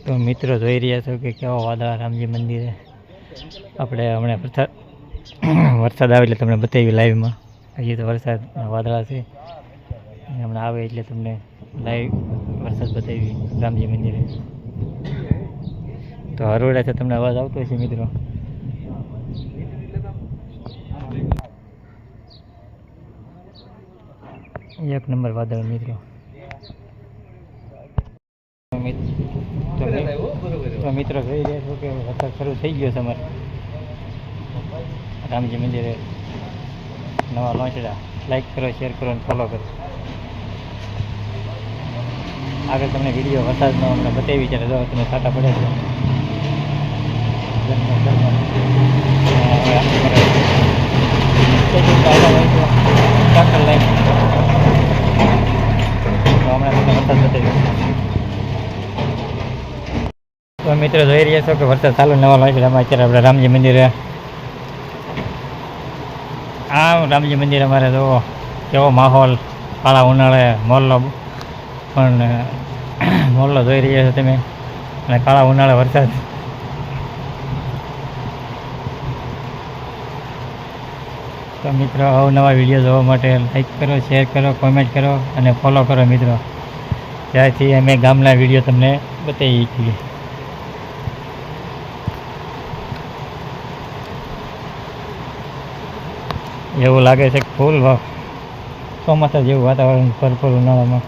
તો મિત્રો જોઈ રહ્યા છો કે કેવા વાદળા રામજી મંદિરે આપણે હમણાં વરસાદ આવે એટલે તમને બતાવી લાઈવમાં. હજી તો વરસાદ વાદળા છે અને હમણાં આવે એટલે તમને લાઈવ વરસાદ બતાવી રામજી મંદિરે. તો હરોડાથી તમને અવાજ આવતો હશે મિત્રો. એક નંબર વાદળ મિત્રો. તો મિત્રો જોઈ રહ્યા છો કે વરસાદ શરૂ થઈ ગયો છે અમારે રામજી મંદિરે. નવા લોન્ચડા લાઈક કરો, શેર કરો અને ફોલો કરો. આગળ તમને વિડીયો વરસાદનો અમને બતાવી છે. જો તમે છાંટા પડે છે. તો મિત્રો જોઈ રહ્યા છો કે વરસાદ ચાલુ નવા લોન્ચડામાં અત્યારે આપણે રામજી મંદિરે. રામજી મંદિર અમારે જો કેવો માહોલ. કાળા ઉનાળે મોરલો પણ મોરલો જોઈ રહ્યા છો તમે, અને કાળા ઉનાળે વરસાદ. તો મિત્રો અવનવા વિડીયો જોવા માટે લાઈક કરો, શેર કરો, કોમેન્ટ કરો અને ફોલો કરો મિત્રો. ત્યારથી અમે ગામના વિડીયો તમને બતાવી છીએ. એવું લાગે છે કે ફૂલ ચોમાસા જેવું વાતાવરણ ભરપૂર ઉનાળામાં.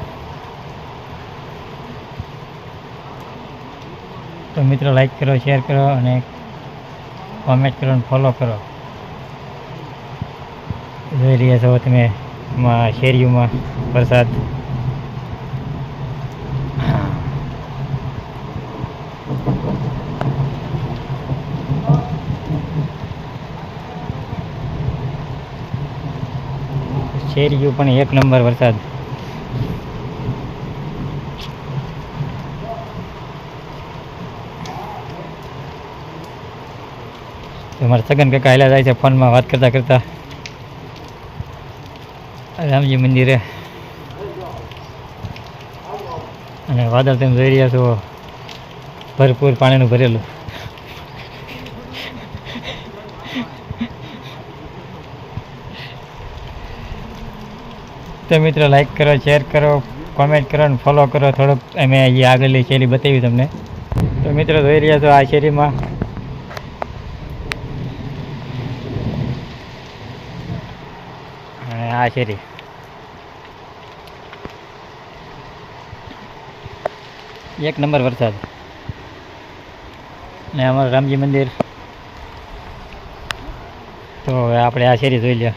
તો મિત્રો લાઈક કરો, શેર કરો અને કોમેન્ટ કરો અને ફોલો કરો. જોઈ રહ્યા છો તમે શેરીઓમાં વરસાદ. શેરીઓ પણ એક નંબર વરસાદ. તમારા સગન કાકા હાલ્યા જાય છે ફોનમાં વાત કરતા કરતા રામજી મંદિરે. અને વાદળ તમે જોઈ રહ્યા છો ભરપૂર પાણીનું ભરેલું. તો મિત્રો લાઈક કરો, શેર કરો, કોમેન્ટ કરો અને ફોલો કરો. થોડોક અમે અહીંયા આગળની શેરી બતાવી તમને. તો મિત્રો જોઈ રહ્યા છો આ શેરીમાં અને આ શેરી. એક નંબર વરસાદ. ને અમારું રામજી મંદિર. તો આપણે આ શેરી જોઈ લે.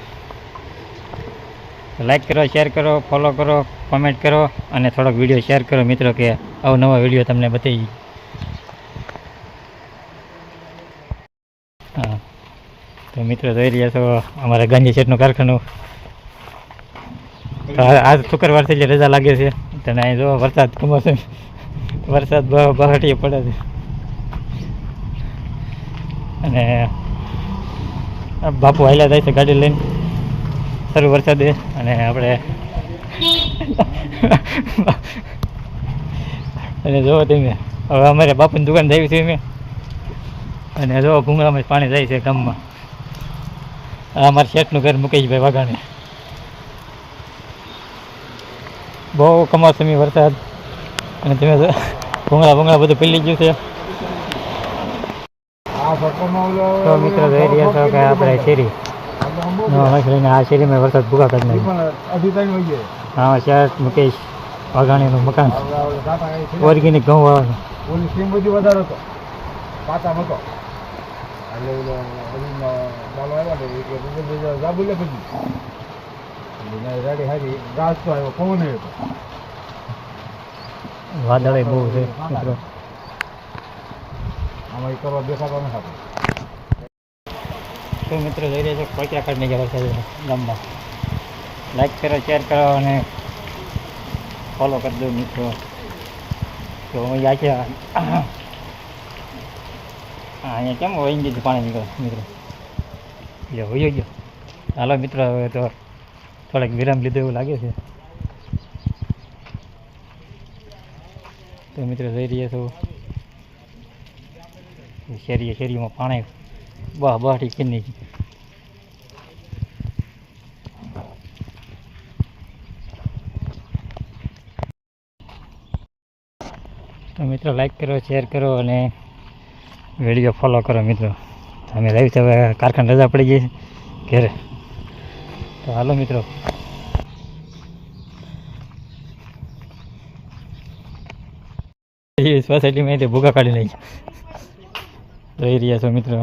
લાઈક કરો, શેર કરો, ફોલો કરો, કોમેન્ટ કરો અને થોડોક વિડીયો શેર કરો મિત્રો, કે અવનવા વિડીયો તમને બતાવી. હા, તો મિત્રો જોઈ રહ્યા છો અમારા ગાંધી શેઠનું કારખાનું. તો આજ શુક્રવારથી જે રજા લાગે છે તને અહીં જો વરસાદ કમોસમ વરસાદ બહાટીએ પડે છે. અને બાપુ હાલ્યા જાય છે ગાડી લઈને સારું વરસાદે. અને આપણે અને જોવો તમે હવે અમારે બાપુની દુકાન થઈ છે મેં. અને જો ભૂંગળામાં પાણી જાય છે ગામમાં. આ અમારા શેઠનું ઘર મુકેશભાઈ વાઘાણી. બહુ કમોસમી વરસાદ. અને તમે ભૂંગળા બધું પીલી ગયું છે. તો મિત્રો જોઈ રહ્યા છો કે આપણે શેરી આ શેરીમાં વરસાદ ભૂગા કરી નાખ્યો. હા, શેઠ મુકેશ વાઘાણીનું મકાન. ઓર્ગેનિક ઘઉં વાળવાનું. વાદળે બહુ છે મિત્રો. તો મિત્રો જોઈ રહ્યા છો કોઈક કાઢી ગયા વરસાદ ગામમાં. લાઈક કરો, શેર કરો અને ફોલો કરી દો મિત્રો. તો અહીંયા છે અહીંયા કેમ વહી ગયું પાણી નીકળે મિત્રો. એટલે વહી ગયો. હાલો મિત્રો હવે તો થોડાક વિરામ લીધો એવું લાગે છે. તો મિત્રો જોઈ રહ્યા છો શેરીમાં પાણી બહાટી કરી નાખી. તો મિત્રો લાઈક કરો, શેર કરો અને વિડીયો ફોલો કરો મિત્રો. અમે લાઈવ તો હવે કારખાને રજા પડી ગઈ છે ઘરે, તો હાલો મિત્રો. સોસાયટીમાં તે ભૂગા કાઢી નાખી રહી રહ્યા છો મિત્રો.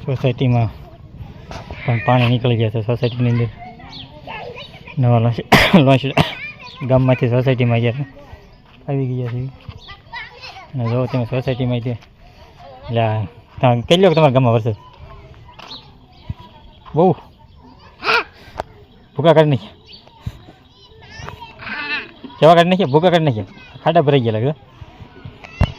સોસાયટીમાં પણ પાણી નીકળી ગયા છે. સોસાયટીની અંદર નવા લોન્ચ ગામમાંથી સોસાયટીમાં ગયા આવી ગયા છે. અને જો તમે સોસાયટીમાં તે એટલે તમે કહી લો કે તમારા ગામમાં વરસાદ બહુ ભૂકા કાઢી નાખ્યા. કેવા કાઢી નાખ્યા? ભૂકા કાઢી નાખ્યા. ખાડા ભરાઈ ગયા લાગે.